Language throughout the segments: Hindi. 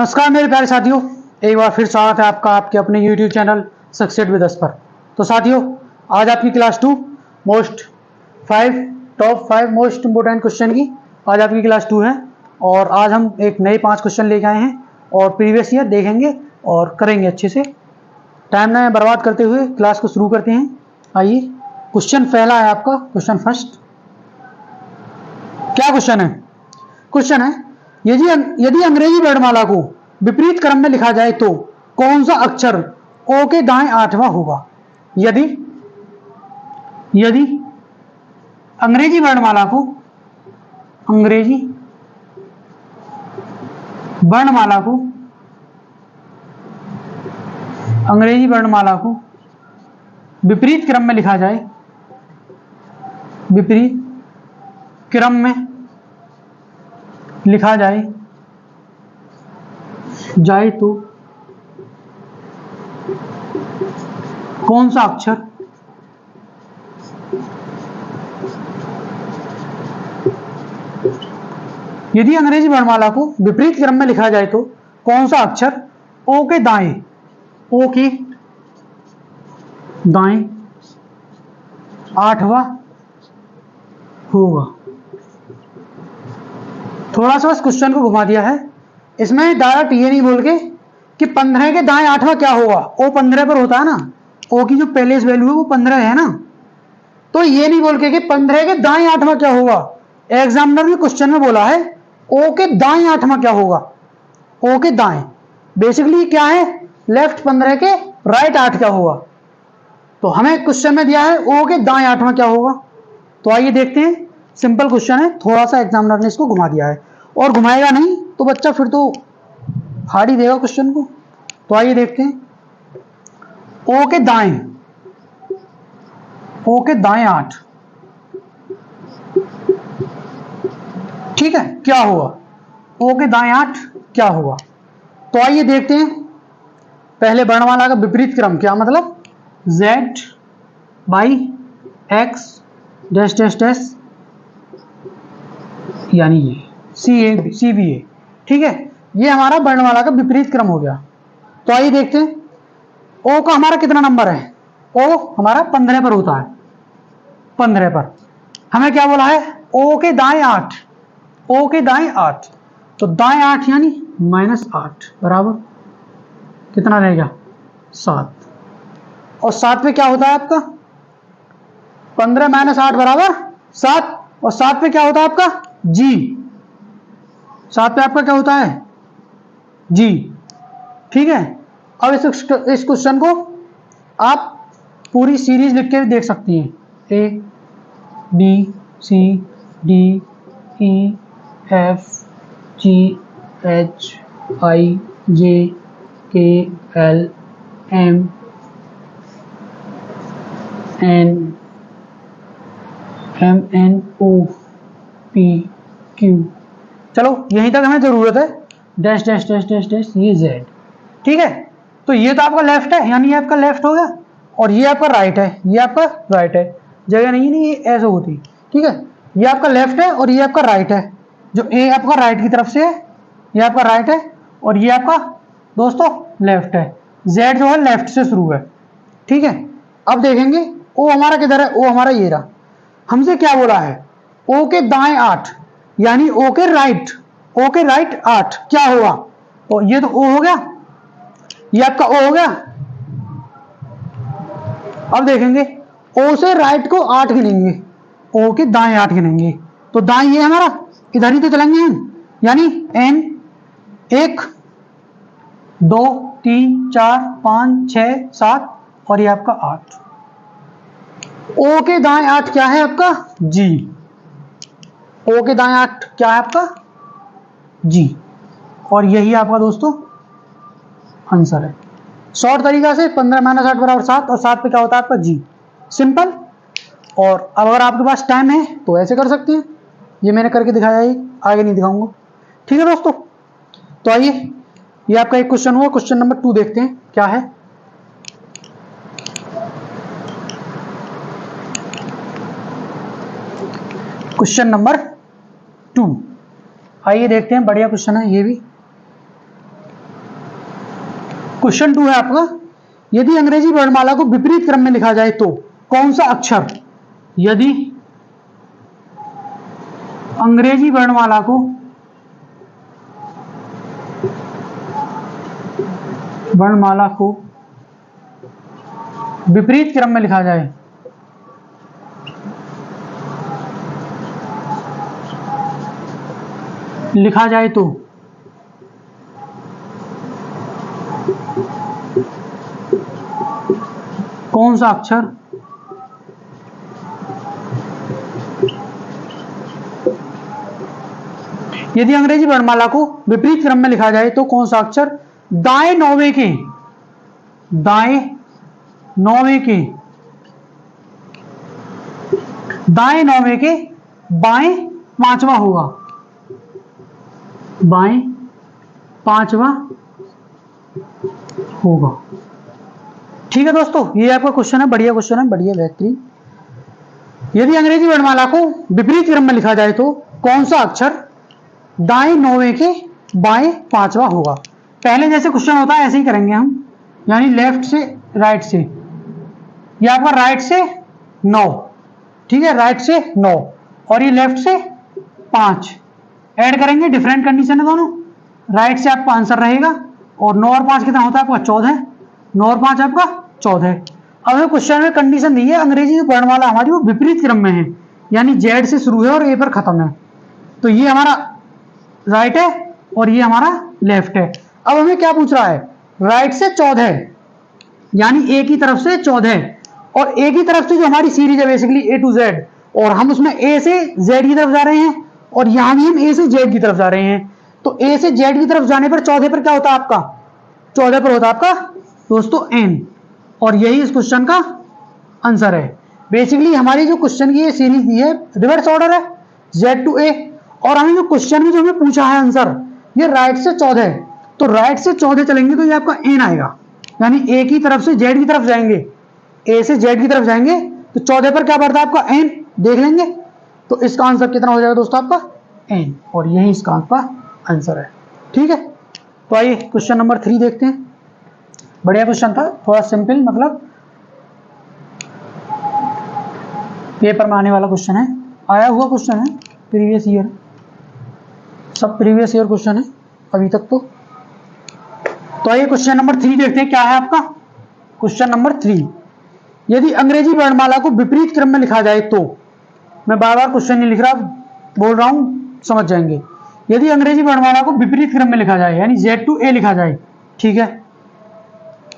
नमस्कार मेरे प्यारे साथियों, एक बार फिर स्वागत है आपका आपके अपने YouTube channel success with us पर। तो साथियों, आज आपकी class 2 top 5 most important question की आज आपकी क्लास 2 है। और आज हम एक नए 5 क्वेश्चन लेके आए हैं और प्रीवियस ईयर देखेंगे और करेंगे अच्छे से। टाइम ना बर्बाद करते हुए क्लास को शुरू करते हैं। आइए, क्वेश्चन पहला है आपका, क्वेश्चन फर्स्ट। क्या क्वेश्चन है? क्वेश्चन है, यदि अंग्रेजी वर्णमाला को विपरीत क्रम में लिखा जाए तो कौन सा अक्षर ओ के दाएं 8वां होगा? यदि अंग्रेजी वर्णमाला को विपरीत क्रम में लिखा जाए, तो कौन सा अक्षर यदि अंग्रेजी वर्णमाला को विपरीत क्रम में लिखा जाए तो कौन सा अक्षर ओ के दाएं 8वां होगा? थोड़ा सा इस क्वेश्चन को घुमा दिया है। इसमें डायरेक्ट ये नहीं बोल के कि 15 के दाएं 8वां क्या होगा। ओ 15 पर होता है ना, ओ की जो पहले वैल्यू है वो 15 है ना, तो ये नहीं बोल के कि 15 के दाएं 8वां क्या होगा। एग्जामिनर ने क्वेश्चन में बोला है ओ के दाएं 8वां क्या होगा। ओ के दाएं बेसिकली क्या है, लेफ्ट 15 के राइट 8 क्या होगा। तो हमें क्वेश्चन में दिया है ओ के दाएं 8वां क्या होगा। तो आइए देखते हैं। सिंपल क्वेश्चन है, थोड़ा सा एग्जामिनर ने इसको घुमा दिया है, और घुमाएगा नहीं तो बच्चा फिर तो हार ही देगा क्वेश्चन को। तो आइए देखते हैं। ओ के दाएं 8, ठीक है, क्या होगा? ओ के दाएं 8 क्या होगा? तो आइए देखते हैं। पहले वर्णमाला का विपरीत क्रम, क्या मतलब? Z by X dash dash dash, यानी ये CBA, ठीक है, ये हमारा वर्णमाला का विपरीत क्रम हो गया। तो आइए देखते हैं। ओ का हमारा कितना नंबर है? ओ हमारा 15 पर होता है। 15 पर हमें क्या बोला है? ओ के दाएं 8, तो दाएं 8 यानी -8 बराबर कितना रहेगा? 7। और 7 पे क्या होता है आपका? 15 - 8 बराबर 7। और 7 पे क्या होता है आपका? G। 7 पे आपका क्या होता है? G, ठीक है। अब इस क्वेश्चन को आप पूरी सीरीज लिख के देख सकती हैं। A B C D E F G H I J K L M N O P Q। चलो यहीं तक हमें जरूरत है। Dash dash dash dash dash, ये Z, ठीक है। तो ये तो आपका लेफ्ट है, यानी ये आपका लेफ्ट हो गया, और ये आपका राइट है, जगह नहीं ये ऐसे होती, ठीक है। ये आपका लेफ्ट है और ये आपका राइट है। जो A आपका राइट की तरफ से है, ये आपका राइट है, और ये आपका दोस्तों लेफ्ट है। Z जो है लेफ्ट से शुरू है, ठीक है। अब देखेंगे O हमारा किधर है? O हमारा ये रहा। हमसे क्या बोला है? O के दाएं 8, यानी O के राइट 8 क्या होगा? और ये तो O हो गया, ये आपका O हो गया। अब देखेंगे O से राइट को 8 गिनेंगे, O के दाएं 8 गिनेंगे, तो दाएं ये हमारा, इधर ही तो चलेंगे हम, यानी N 1 2 3 4 5 6 7, और ये आपका 8। O के दाएं 8 क्या है आपका? G। O के दाएं 8 क्या है आपका? G। और यही आपका दोस्तों आंसर है। शॉर्ट तरीका से 15 - 8 बराबर 7, और 7 पे क्या होता है आपका? G। सिंपल। और अब अगर आपके पास टाइम है तो ऐसे कर सकते हैं, ये मैंने करके दिखाया है, आगे नहीं दिखाऊंगा, ठीक है दोस्तों। तो आइए, ये आपका एक क्वेश्चन हुआ। क्वेश्चन नंबर 2 देखते हैं क्या है। क्वेश्चन नंबर 2, आइए देखते हैं। बढ़िया क्वेश्चन है ये भी। क्वेश्चन 2 है आपका, यदि अंग्रेजी वर्णमाला को विपरीत क्रम में लिखा जाए तो कौन सा अक्षर, यदि अंग्रेजी वर्णमाला को विपरीत क्रम में लिखा जाए तो कौन सा अक्षर यदि अंग्रेजी वर्णमाला को विपरीत क्रम में लिखा जाए तो कौन सा अक्षर दाएं नौवे के बाएं पांचवा होगा, बाएं पांचवा होगा। ठीक है दोस्तों, ये आपका क्वेश्चन है, बढ़िया क्वेश्चन है, बढ़िया बेहतरीन। यदि अंग्रेजी वर्णमाला को विपरीत क्रम में लिखा जाए तो कौन सा अक्षर दाएं नौवे के बाएं पांचवा होगा। पहले जैसे क्वेश्चन होता है ऐसे ही करेंगे हम, यानी लेफ्ट से राइट से, ये आपका राइट से 9, ठीक है, राइट से 9 और ये लेफ्ट से 5 ऐड करेंगे, डिफरेंट कंडीशन है दोनों। राइट से आपका आंसर रहेगा और 9 और 5 कितना होता है आपका 14, 9 और 5 आपका 14। अब हमें क्वेश्चन में कंडीशन दी है अंग्रेजी वर्णमाला हमारी वो विपरीत क्रम में है, यानी जेड से शुरू है और ए पर खत्म है, तो ये हमारा राइट है और ये हमारा लेफ्ट है। अब हमें क्या पूछ रहा है, राइट से 14 यानी ए की तरफ से 14 और ए की तरफ से जो हमारी सीरीज है बेसिकली ए टू जेड, और हम उसमें ए से जेड की तरफ जा रहे हैं और यहां भी हम ए से जेड की तरफ जा रहे हैं, तो ए से जेड की तरफ जाने पर 14 पर क्या होता है आपका, 14 पर होता है आपका दोस्तों एन, और यही इस क्वेश्चन का आंसर है। बेसिकली हमारी जो क्वेश्चन की ये सीरीज दी है रिवर्स ऑर्डर है जेड टू ए, और हमें जो क्वेश्चन में जो हमें पूछा है आंसर ये राइट से 14 है, तो राइट से 14 चलेंगे तो ये आपका एन आएगा, यानी ए की तरफ से जेड की तरफ जाएंगे, ए से जेड की तरफ जाएंगे तो 14 पर क्या बढ़ता है आपका एन, देख लेंगे, तो इसका आंसर कितना हो जाएगा दोस्तों आपका एन, और यही इसका आपका आंसर है। ठीक है, तो आइए क्वेश्चन नंबर 3 देखते हैं। बढ़िया क्वेश्चन था, थोड़ा सिंपल, मतलब पेपर में आने वाला क्वेश्चन है, आया हुआ क्वेश्चन है, प्रीवियस ईयर, सब प्रीवियस ईयर क्वेश्चन है अभी तक तो आइए क्वेश्चन नंबर 3 देखते हैं, क्या है आपका क्वेश्चन नंबर 3। यदि अंग्रेजी वर्णमाला को विपरीत क्रम में लिखा जाए तो, मैं बार बार क्वेश्चन नहीं लिख रहा, बोल रहा हूं, समझ जाएंगे। यदि अंग्रेजी वर्णमाला को विपरीत क्रम में लिखा जाए यानी जेड टू ए लिखा जाए, ठीक है,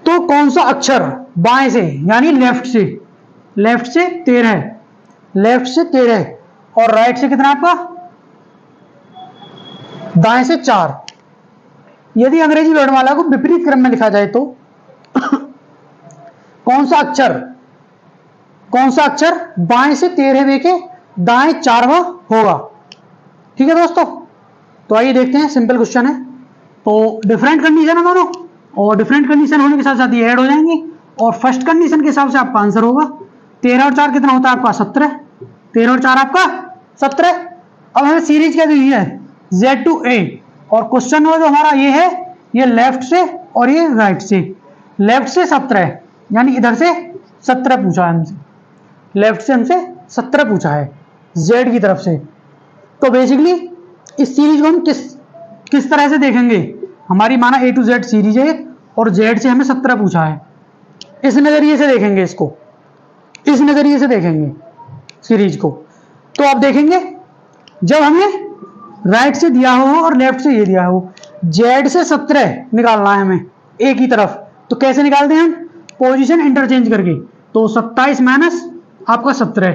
तो कौन सा अक्षर बाएं से यानी लेफ्ट से 13, लेफ्ट से 13 और राइट से कितना आपका दाएं से 4। यदि अंग्रेजी वर्णमाला को विपरीत क्रम में लिखा जाए तो कौन सा अक्षर बाएं से 13वें के दाएं 4वां होगा। ठीक है दोस्तों, तो आइए देखते हैं, सिंपल क्वेश्चन है, तो डिफरेंट कंडीशन है दोनों, और डिफरेंट कंडीशन होने के साथ साथ ये ऐड हो जाएंगी, और फर्स्ट कंडीशन के हिसाब से आपका आंसर होगा 13 और 4 कितना होता है आपका 17, 13 और 4 आपका 17। अब हमें सीरीज क्या दी है जेड टू ए, और क्वेश्चन में जो हमारा ये है ये लेफ्ट से और ये राइट से, लेफ्ट से 17 यानी इधर से 17 पूछा है हमसे, लेफ्ट से हमसे 17 पूछा है जेड की तरफ से। तो बेसिकली इस सीरीज को हम किस तरह से देखेंगे, हमारी माना ए टू जेड सीरीज है और जेड से हमें 17 पूछा है, इस नजरिए से देखेंगे इसको, इस नजरिए से देखेंगे सीरीज को। तो आप देखेंगे जब हमें राइट से दिया हो और लेफ्ट से ये दिया हो, जेड से 17 निकालना है हमें ए की तरफ, तो कैसे निकालते हैं हम, पोजीशन इंटरचेंज करके, तो 27 माइनस आपका 17,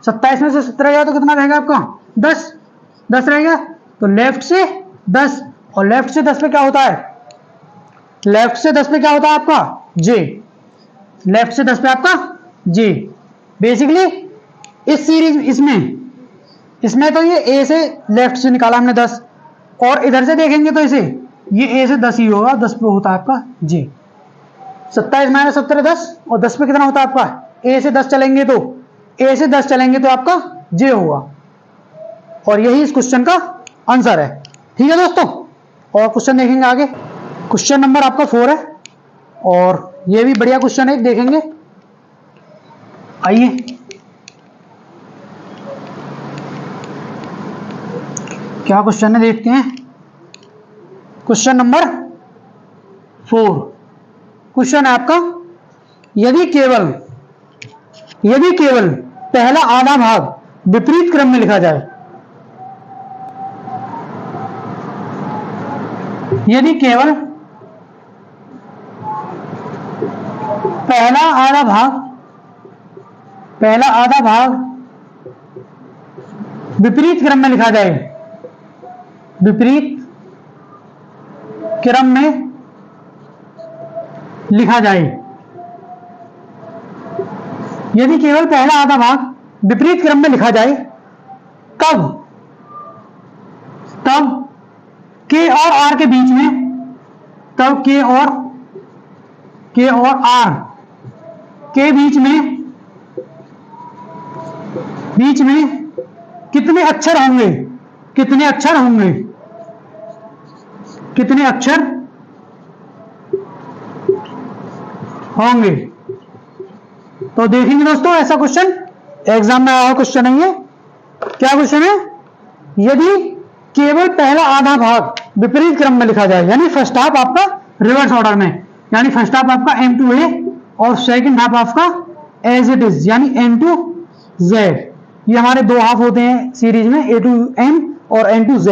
27 में से 17 गया तो कितना रहेगा आपका 10 रहेगा, तो लेफ्ट से 10, और लेफ्ट से 10 पे क्या होता है, लेफ्ट से 10 पे क्या होता है आपका जे, लेफ्ट से 10 पे आपका जे। बेसिकली इस सीरीज इसमें तो ये ए से लेफ्ट से निकाला हमने 10, और इधर से देखेंगे तो इसे ये ए से 10 ही होगा, 10 पे होता है आपका जे, 27 माइनस 17 10, और 10 पे कितना होता है आपका ए से 10 चलेंगे तो आपका जे होगा, और यही इस क्वेश्चन का आंसर है। ठीक है दोस्तों, और क्वेश्चन देखेंगे आगे, क्वेश्चन नंबर आपका 4 है, और ये भी बढ़िया क्वेश्चन है, देखेंगे। आइए क्या क्वेश्चन है देखते हैं। क्वेश्चन नंबर 4 क्वेश्चन है आपका, यदि केवल पहला आधा भाग विपरीत क्रम में लिखा जाए, यदि केवल पहला आधा भाग विपरीत क्रम में लिखा जाए, विपरीत क्रम में लिखा जाए, यदि केवल पहला आधा भाग विपरीत क्रम में लिखा जाए, तब के और आर के बीच में, तब के और आर के बीच में कितने अक्षर होंगे, कितने अक्षर होंगे, कितने अक्षर होंगे। तो देखेंगे दोस्तों, ऐसा क्वेश्चन एग्जाम में आया क्वेश्चन है ये। क्या क्वेश्चन है, यदि केवल पहला आधा भाग विपरीत क्रम में लिखा जाए, यानी फर्स्ट हाफ आपका रिवर्स ऑर्डर में, यानी फर्स्ट हाफ आपका M2A और सेकंड हाफ आपका एज इट इज, यानी N to Z। ये हमारे दो हाफ होते हैं सीरीज में, A to M और N to Z।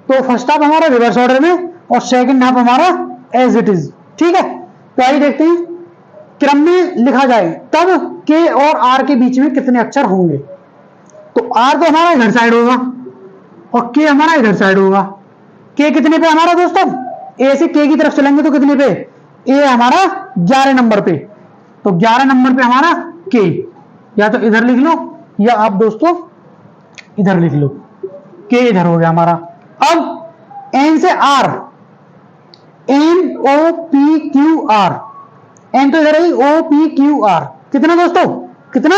तो फर्स्ट हाफ हमारा रिवर्स ऑर्डर में और सेकंड हाफ हमारा एज इट इज। ठीक है, तो आइए देखते हैं, क्रम में लिखा जाए तब के और आर के बीच में कितने अक्षर होंगे। तो आर तो हमारा इधर साइड होगा और के हमारा इधर साइड होगा। के कितने पे हमारा दोस्तों, ए से के की तरफ चलेंगे तो कितने पे, ए हमारा 11 नंबर पे, तो 11 नंबर पे हमारा के, या तो इधर लिख लो या आप दोस्तों इधर लिख लो, के इधर हो गया हमारा। अब एन से आर, NOPQR, एन तो इधर है, OPQR कितना दोस्तों, कितना,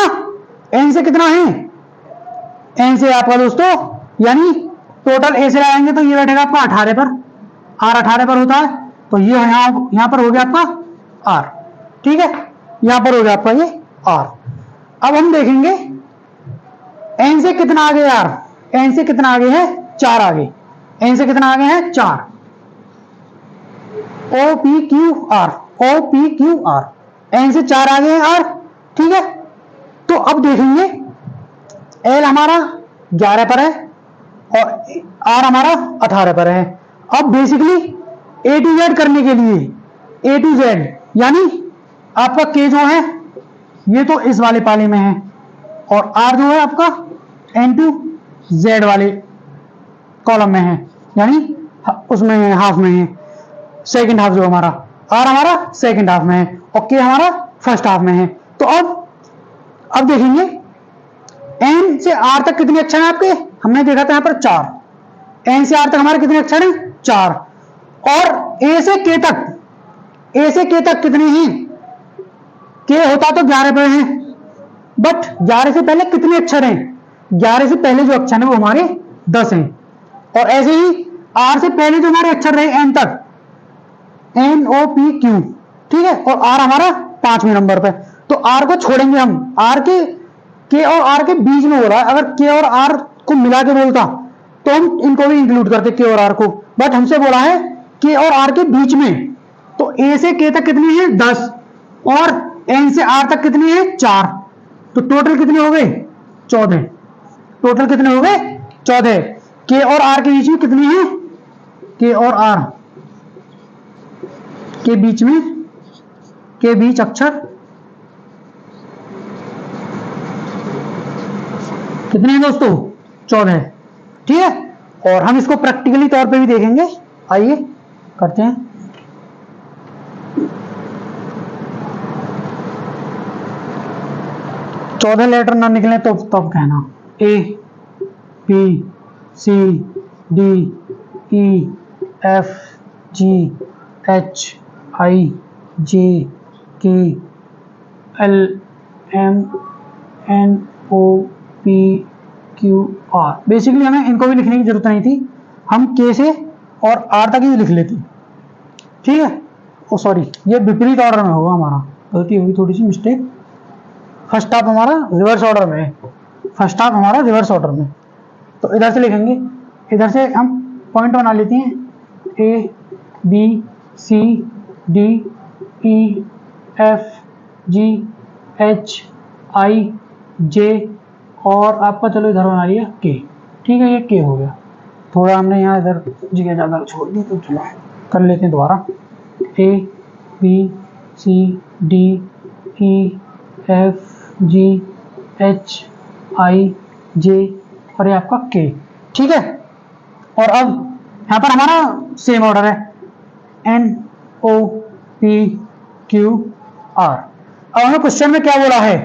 एन से कितना है, एन से आपका दोस्तों, यानी टोटल ए से लगाएंगे तो ये बैठेगा आपका 18 पर, आर 18 पर होता है, तो ये यहां पर हो गया आपका आर। ठीक है, यहां पर हो गया आपका ये आर। अब हम देखेंगे एन से कितना आगे यार, एन से कितना आगे है, 4 आगे, एन से कितना आगे है 4, OPQR, एन से 4 आगे है आर। ठीक है, तो अब देखेंगे एल हमारा 11 पर है और आर हमारा 18 पर है। अब बेसिकली A to Z करने के लिए, A to Z यानी आपका के जो है ये तो इस वाले पाले में है और आर जो है आपका N to Z वाले कॉलम में है, यानी उसमें हाफ में है, सेकंड हाफ जो हमारा, आर हमारा सेकंड हाफ में है और के हमारा फर्स्ट हाफ में है। तो अब देखेंगे एन से आर तक कितने अक्षर हैं आपके, हमने देखा था यहां पर 4, एन से आर तक हमारे कितने अक्षर हैं 4, और ए से के तक कितने हैं, के होता तो 11 पर है, बट 11 से पहले कितने अक्षर हैं, 11 से पहले जो अक्षर है वो हमारे 10 हैं, और ऐसे ही आर से पहले जो हमारे अक्षर रहे एन तक, NOPQ। ठीक है, और आर हमारा 5वें नंबर पे, तो आर को छोड़ेंगे हम, आर के और आर के बीच में हो रहा है, अगर के और आर को मिला के बोलता तो हम इनको भी इंक्लूड करते के और आर को, बट हमसे बोला है के और आर के बीच में, तो ए से के तक कितने हैं 10 और एन से आर तक कितने हैं 4, तो टोटल कितने हो गए 14, टोटल कितने हो गए 14। के और आर के बीच में कितने हैं, के और आर के बीच में, के बीच अक्षर कितने हैं दोस्तों 14। ठीक है, और हम इसको प्रैक्टिकली तौर पे भी देखेंगे, आइए करते हैं। चौदह लेटर ना निकले तो तब कहना, ABCDEFGHIJKLMNOPQR। बेसिकली हमें इनको भी लिखने की जरूरत नहीं थी, हम के से और आर तक ही लिख लेते। ठीक है, ओ सॉरी, ये विपरीत ऑर्डर में होगा हमारा, गलती होगी थोड़ी सी, मिस्टेक। फर्स्ट हाफ हमारा रिवर्स ऑर्डर में है, फर्स्ट हाफ हमारा रिवर्स ऑर्डर में। तो इधर से लिखेंगे, इधर से हम पॉइंट बना लेते हैं, A B C D E F G H I J, और आपका चलो इधर बना लिया के। ठीक है, ये के हो गया। थोड़ा हमने यहाँ इधर जगह ज़्यादा छोड़ दी, तो चलो कर लेते हैं दोबारा। A B C D E F G H I J, और ये आपका के। ठीक है, और अब यहाँ पर हमारा सेम ऑर्डर है, N O P Q R. अब हमें क्वेश्चन में क्या बोला है,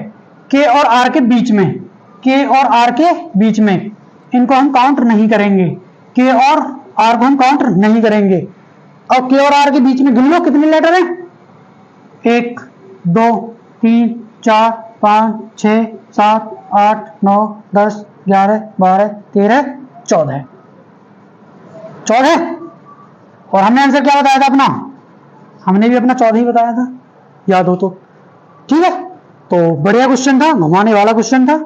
के और आर के बीच में, के और आर के बीच में, इनको हम काउंट नहीं करेंगे, के और आर को हम काउंट नहीं करेंगे। और के और आर के बीच में गिन लो कितने लेटर हैं, 1 2 3 4 5 6 7 8 9 10 11 12 13 14 14। और हमने आंसर क्या बताया था अपना, हमने भी अपना 14 ही बताया था, याद हो तो। ठीक है, तो बढ़िया क्वेश्चन था, घुमाने वाला क्वेश्चन था।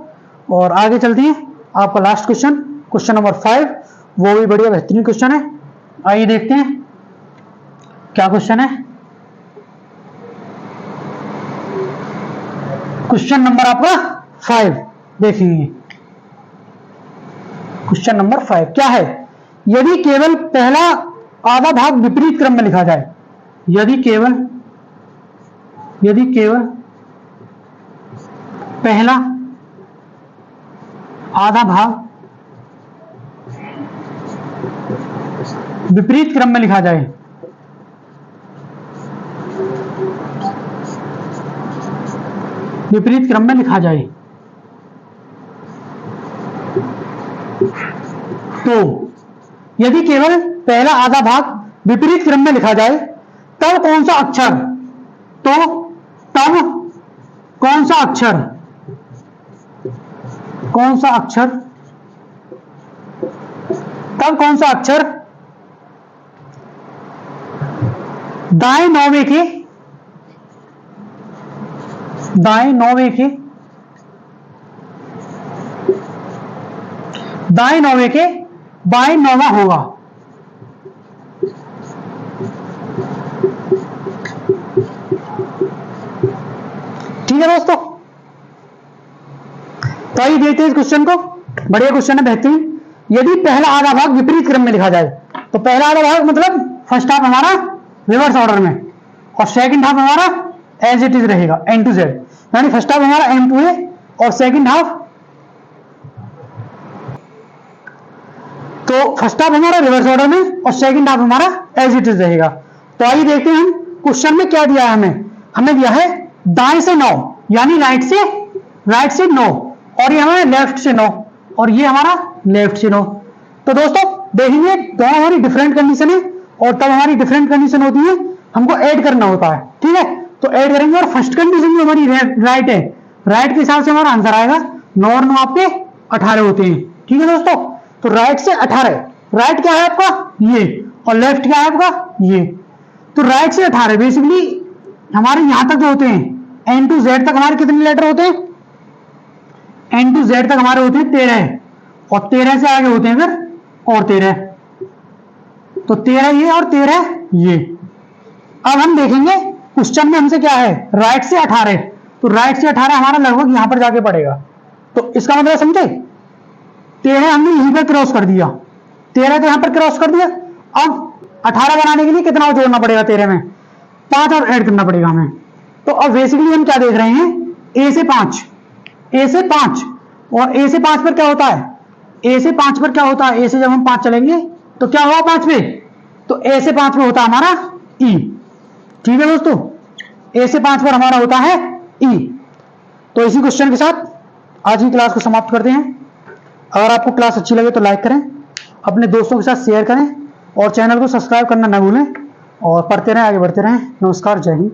और आगे चलते हैं, आपका लास्ट क्वेश्चन, क्वेश्चन नंबर 5, वो भी बढ़िया बेहतरीन क्वेश्चन है। आइए देखते हैं क्या क्वेश्चन है। क्वेश्चन नंबर आपका 5 देखेंगे। क्वेश्चन नंबर 5 क्या है, यदि केवल पहला आधा भाग विपरीत क्रम में लिखा जाए, यदि केवल पहला आधा भाग विपरीत क्रम में लिखा जाए, विपरीत क्रम में लिखा जाए, तो यदि केवल पहला आधा भाग विपरीत क्रम में लिखा जाए, तब कौन सा अक्षर, तो तब कौन सा अक्षर, कौन सा अक्षर, तब कौन सा अक्षर दाएं नौवे के, दाएं नौवे के, दाएं नौवे के बाएं नौवा होगा। ठीक है दोस्तों, तो आइए देखते हैं इस क्वेश्चन को, बढ़िया क्वेश्चन है, बेहतरीन। यदि पहला आधा भाग विपरीत क्रम में लिखा जाए, तो पहला आधा भाग मतलब फर्स्ट हाफ हमारा रिवर्स ऑर्डर में, और सेकंड हाफ हमारा एज इट इज रहेगा, एन टू जेड, यानी फर्स्ट हाफ हमारा एम टू है और सेकंड हाफ, तो फर्स्ट हाफ हमारा रिवर्स ऑर्डर में और सेकंड हाफ हमारा एज इट इज रहेगा। तो आइए देखते हैं हम क्वेश्चन में क्या दिया है हमें, हमें दिया है दाएं से 9, यानी राइट से 9, और ये हमारा लेफ्ट से 9, और ये हमारा लेफ्ट से 9। तो दोस्तों देखेंगे दोनों हमारी डिफरेंट कंडीशन है, और तब हमारी डिफरेंट कंडीशन होती है, हमको ऐड करना होता है। ठीक है, तो ऐड करेंगे, और फर्स्ट कंडीशन जो हमारी राइट है, राइट के हिसाब से हमारा आंसर आएगा, 9 और 9 आपके 18 होते हैं। ठीक है दोस्तों, तो राइट से 18, राइट क्या है आपका ये, और लेफ्ट क्या है आपका ये, तो राइट से 18 बेसिकली हमारे यहां तक जो होते हैं, एन टू जेड तक हमारे कितने लेटर होते हैं, एन टू जेड तक हमारे होते हैं 13, और 13 से आगे होते हैं फिर और 13, तो 13 ये और 13 ये। अब हम देखेंगे क्वेश्चन में हमसे क्या है, राइट से 18, तो राइट से 18 हमारा लगभग यहां पर जाके पड़ेगा, तो इसका मतलब समझे, 13 हमने यहीं पर क्रॉस कर दिया, 13 तो यहां पर क्रॉस कर दिया। अब 18 बनाने के लिए कितना जोड़ना पड़ेगा, 13 में 5 और ऐड करना पड़ेगा हमें। तो अब बेसिकली हम क्या देख रहे हैं, ए से 5, ए से 5, और ए से 5 पर क्या होता है, ए से 5 पर क्या होता है, ए से जब हम 5 चलेंगे तो क्या हुआ 5 पे, तो ए से 5 पे होता है हमारा ई। ठीक है दोस्तों, ए से 5 पर हमारा होता है ई। तो इसी क्वेश्चन के साथ आज की क्लास को समाप्त करते हैं। अगर आपको क्लास अच्छी लगे तो लाइक करें, अपने दोस्तों के साथ शेयर करें, और चैनल को सब्सक्राइब करना ना भूलें, और पढ़ते रहें, आगे बढ़ते रहें। नमस्कार, जय हिंद।